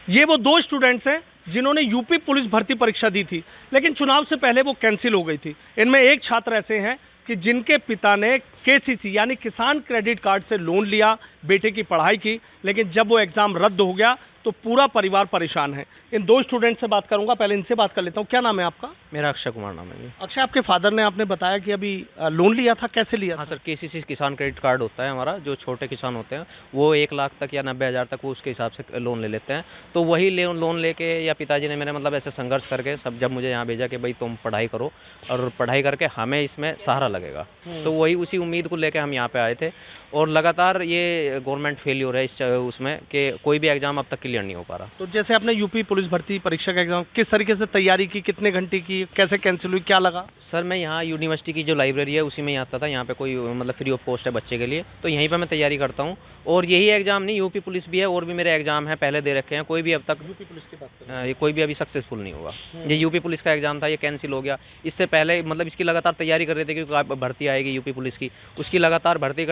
ये वो दो स्टूडेंट्स हैं जिन्होंने यूपी पुलिस भर्ती परीक्षा दी थी, लेकिन चुनाव से पहले वो कैंसिल हो गई थी। इनमें एक छात्र ऐसे हैं कि जिनके पिता ने केसीसी यानी किसान क्रेडिट कार्ड से लोन लिया, बेटे की पढ़ाई की, लेकिन जब वो एग्ज़ाम रद्द हो गया तो पूरा परिवार परेशान है। इन दो स्टूडेंट से बात करूंगा, पहले इनसे बात कर लेता हूँ। क्या नाम है आपका? मेरा अक्षय कुमार नाम है जी। अक्षय, आपके फादर ने आपने बताया कि अभी लोन लिया था, कैसे लिया हाँ था? सर, केसीसी किसान क्रेडिट कार्ड होता है हमारा, जो छोटे किसान होते हैं वो 1 लाख तक या 90,000 तक वो उसके हिसाब से लोन ले लेते हैं। तो वही लोन लेके या पिताजी ने मेरे मतलब ऐसे संघर्ष करके सब जब मुझे यहाँ भेजा कि भाई तुम पढ़ाई करो और पढ़ाई करके हमें इसमें सहारा लगेगा, तो वही उसी उम्मीद को लेके हम यहाँ पे आए थे। और लगातार ये गवर्नमेंट फेल्योर है इस उसमें कि कोई भी एग्ज़ाम अब तक क्लियर नहीं हो पा रहा। तो जैसे आपने यूपी पुलिस भर्ती परीक्षा का एग्जाम किस तरीके से तैयारी की, कितने घंटे की, कैसे कैंसिल हुई, क्या लगा? सर मैं यहाँ यूनिवर्सिटी की जो लाइब्रेरी है उसी में ही आता था। यहाँ पे कोई मतलब फ्री ऑफ कॉस्ट है बच्चे के लिए, तो यहीं पे मैं तैयारी करता हूँ। और यही एग्ज़ाम नहीं, यूपी पुलिस भी है और भी मेरे एग्ज़ाम है पहले दे रखे हैं, कोई भी अब तक यूपी पुलिस की बात ये कोई भी अभी सक्सेसफुल नहीं हुआ। ये यूपी पुलिस का एग्ज़ाम था, ये कैंसिल हो गया। इससे पहले मतलब इसकी लगातार तैयारी कर रहे थे क्योंकि भर्ती आएगी यूपी पुलिस की, उसकी लगातार भर्ती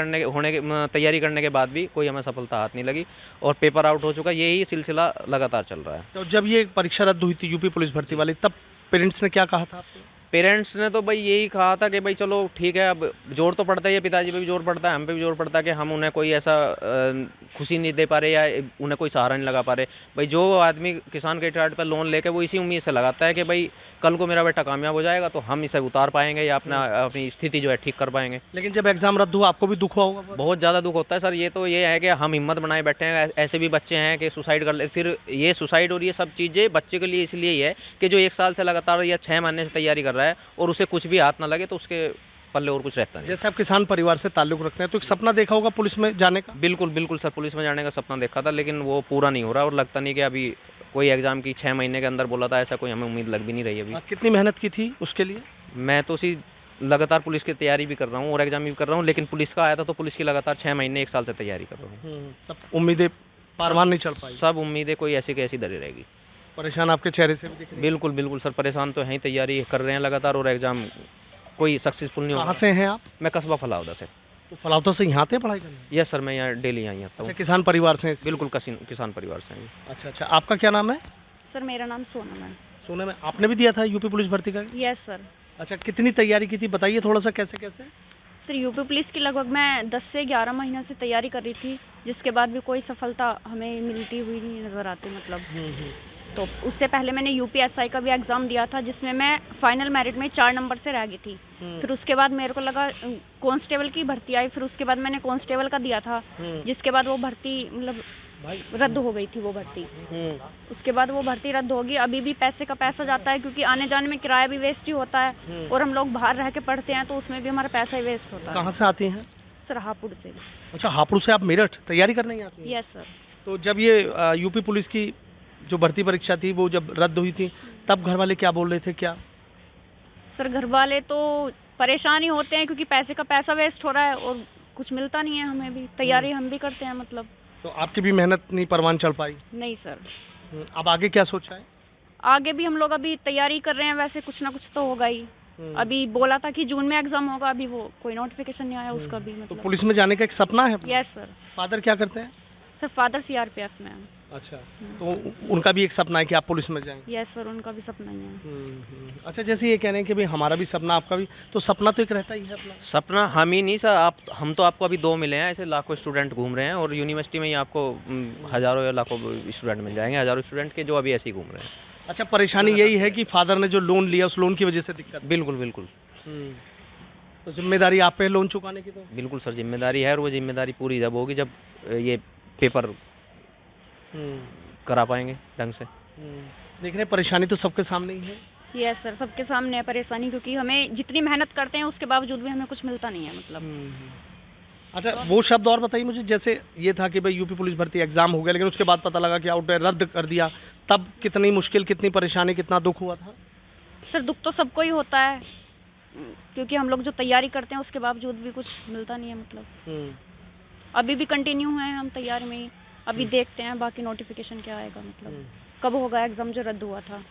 तैयारी करने के बाद भी कोई हमें सफलता हाथ नहीं लगी और पेपर आउट हो चुका। यही सिलसिला लगातार चल रहा है। तो जब ये परीक्षा रद्द हुई थी यूपी पुलिस भर्ती वाली, तब पेरेंट्स ने क्या कहा था आपको? पेरेंट्स ने तो भाई यही कहा था कि भाई चलो ठीक है, अब जोर तो पड़ता है, ये पिताजी पे भी जोर पड़ता है, हम पे भी जोर पड़ता है कि हम उन्हें कोई ऐसा खुशी नहीं दे पा रहे या उन्हें कोई सहारा नहीं लगा पा रहे। भाई जो आदमी किसान क्रेडिट कार्ड पर लोन लेके वो इसी उम्मीद से लगाता है कि भाई कल को मेरा बेटा कामयाब हो जाएगा तो हम इसे उतार पाएंगे या अपनी स्थिति जो है ठीक कर पाएंगे। लेकिन जब एग्जाम रद्द हुआ आपको भी दुख हुआ होगा? बहुत ज़्यादा दुख होता है सर। ये है कि हम हिम्मत बनाए बैठे हैं, ऐसे भी बच्चे हैं कि सुसाइड कर ले। फिर ये सुसाइड और ये सब चीज़ें बच्चे के लिए इसलिए ही है कि जो 1 साल से लगातार या 6 महीने से तैयारी कर रहा है और उसे कुछ भी हाथ ना लगे तो उसके पल्ले और कुछ रहता नहीं। जैसे आप किसान परिवार से ताल्लुक़ रखते हैं तो एक सपना देखा होगा पुलिस में जाने का? बिल्कुल बिल्कुल सर, पुलिस में जाने का सपना देखा था लेकिन वो पूरा नहीं हो रहा और लगता नहीं कि अभी कोई एग्ज़ाम की 6 महीने के अंदर बोला था, ऐसा कोई हमें उम्मीद लग भी नहीं रही अभी। कितनी मेहनत की थी उसके लिए? मैं तो उसी लगातार पुलिस की तैयारी भी कर रहा हूँ और एग्ज़ाम भी कर रहा हूँ, लेकिन पुलिस का आया था तो पुलिस की लगातार 6 महीने 1 साल से तैयारी कर रहा हूँ। सब उम्मीदें पारवान नहीं चढ़ पाई? सब उम्मीदें कोई ऐसी की ऐसी धरी रहेगी। परेशान आपके चेहरे से भी दिख रही है। बिल्कुल बिल्कुल सर, परेशान तो हैं, तैयारी कर रहे हैं लगातार और एग्ज़ाम कोई सक्सेसफुल नहीं हो कहाँ रहा। से हैं आप? मैं कस्बा फलावदा से। तो फलावता से यहाँ आते हैं पढ़ाई करने? यस सर, मैं यहाँ डेली यहाँ आता अच्छा, हूँ। किसान परिवार से हैं? बिल्कुल किसान परिवार से हैं। अच्छा अच्छा, आपका क्या नाम है? सर मेरा नाम सोनम है। सोने में आपने भी दिया था यूपी पुलिस भर्ती का? Yes sir. अच्छा, कितनी तैयारी की थी बताइए थोड़ा सा, कैसे कैसे? सर यूपी पुलिस की लगभग मैं 10 से 11 महीने से तैयारी कर रही थी, जिसके बाद भी कोई सफलता हमें मिलती हुई नहीं नज़र आती मतलब। तो उससे पहले मैंने यूपीएसआई का भी एग्ज़ाम दिया था जिसमें मैं फाइनल मेरिट में 4 नंबर से रह गई थी। फिर उसके बाद मेरे को लगा कांस्टेबल की भर्ती आई, फिर उसके बाद मैंने कांस्टेबल का दिया था, जिसके बाद वो भर्ती मतलब रद्द हो गई थी वो भर्ती। उसके बाद वो भर्ती रद्द होगी। अभी भी पैसे का पैसा जाता है क्योंकि आने जाने में किराया भी वेस्ट ही होता है और हम लोग बाहर रह के पढ़ते हैं तो उसमें भी हमारा पैसा ही वेस्ट होता है। कहाँ से आती हैं? सर हापुड़ से। अच्छा, हापुड़ से आप मेरठ तैयारी करने ही आती हैं? Yes sir. तो जब ये यूपी पुलिस की जो भर्ती परीक्षा थी वो जब रद्द हुई थी तब घर वाले क्या बोल रहे थे क्या? सर घर वाले तो परेशान ही होते हैं क्योंकि पैसे का पैसा वेस्ट हो रहा है और कुछ मिलता नहीं है हमें भी। तैयारी हम भी करते हैं मतलब। तो आपकी भी मेहनत नहीं परवान चढ़ पाई? नहीं सर। अब आगे क्या सोचा है? आगे भी हम लोग अभी तैयारी कर रहे हैं, वैसे कुछ ना कुछ तो होगा ही। अभी बोला था कि जून में एग्जाम होगा, अभी वो कोई नोटिफिकेशन नहीं आया उसका भी तो मतलब। पुलिस में जाने का एक सपना है? Yes sir. फादर क्या करते हैं? सर फादर सीआरपीएफ में हैं। अच्छा, तो उनका भी एक सपना है कि आप पुलिस में जाएं? यस सर, उनका भी सपना ही है। अच्छा, जैसे ये कह रहे हैं कि भाई हमारा भी सपना आपका भी, तो सपना तो एक रहता ही है अपना। सपना हम ही नहीं सर, हम तो आपको अभी 2 मिले हैं, ऐसे लाखों स्टूडेंट घूम रहे हैं और यूनिवर्सिटी में ही आपको हज़ारों या लाखों स्टूडेंट मिल जाएंगे, हज़ारों स्टूडेंट के जो अभी ऐसे ही घूम रहे हैं। अच्छा, परेशानी यही है कि फादर ने जो लोन लिया उस लोन की वजह से दिक्कत? बिल्कुल बिल्कुल। तो जिम्मेदारी आप पे है लोन चुकाने की? तो बिल्कुल सर, जिम्मेदारी है और वो जिम्मेदारी पूरी जब होगी जब ये पेपर करा पाएंगे ढंग से। देख रहे हैं, परेशानी तो सबके सामने ही है। यस सर, सबके सामने है परेशानी क्योंकि हमें जितनी मेहनत करते हैं उसके बावजूद भी हमें कुछ मिलता नहीं है मतलब। अच्छा, वो शब्द और बताइए मुझे, जैसे ये था कि भाई यूपी पुलिस भर्ती एग्जाम हो गया लेकिन उसके बाद पता लगा कि आउट रद्द कर दिया, तब कितनी मुश्किल, कितनी परेशानी, कितना दुख हुआ था? सर दुख तो सबको ही होता है क्योंकि हम लोग जो तैयारी करते हैं उसके बावजूद भी कुछ मिलता नहीं है मतलब। अभी भी कंटिन्यू है हम तैयारी में ही, अभी देखते हैं बाकी नोटिफिकेशन क्या आएगा मतलब कब होगा एग्ज़ाम जो रद्द हुआ था।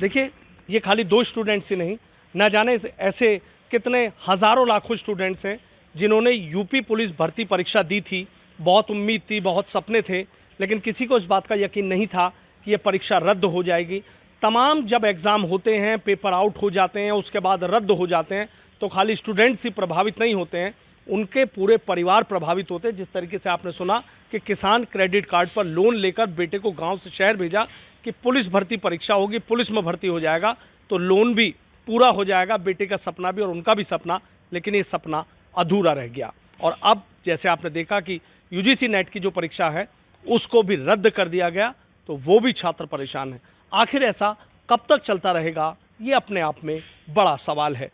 देखिए, ये खाली 2 स्टूडेंट्स ही नहीं, ना जाने ऐसे कितने हज़ारों लाखों स्टूडेंट्स हैं जिन्होंने यूपी पुलिस भर्ती परीक्षा दी थी। बहुत उम्मीद थी, बहुत सपने थे, लेकिन किसी को इस बात का यकीन नहीं था कि ये परीक्षा रद्द हो जाएगी। तमाम जब एग्ज़ाम होते हैं, पेपर आउट हो जाते हैं, उसके बाद रद्द हो जाते हैं, तो खाली स्टूडेंट्स ही प्रभावित नहीं होते हैं, उनके पूरे परिवार प्रभावित होते हैं। जिस तरीके से आपने सुना कि किसान क्रेडिट कार्ड पर लोन लेकर बेटे को गांव से शहर भेजा कि पुलिस भर्ती परीक्षा होगी, पुलिस में भर्ती हो जाएगा तो लोन भी पूरा हो जाएगा, बेटे का सपना भी और उनका भी सपना, लेकिन ये सपना अधूरा रह गया। और अब जैसे आपने देखा कि यूजीसी नेट की जो परीक्षा है उसको भी रद्द कर दिया गया, तो वो भी छात्र परेशान है। आखिर ऐसा कब तक चलता रहेगा, ये अपने आप में बड़ा सवाल है।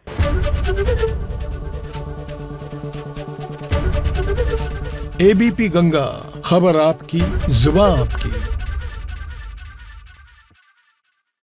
एबीपी गंगा, खबर आपकी, जुबान आपकी।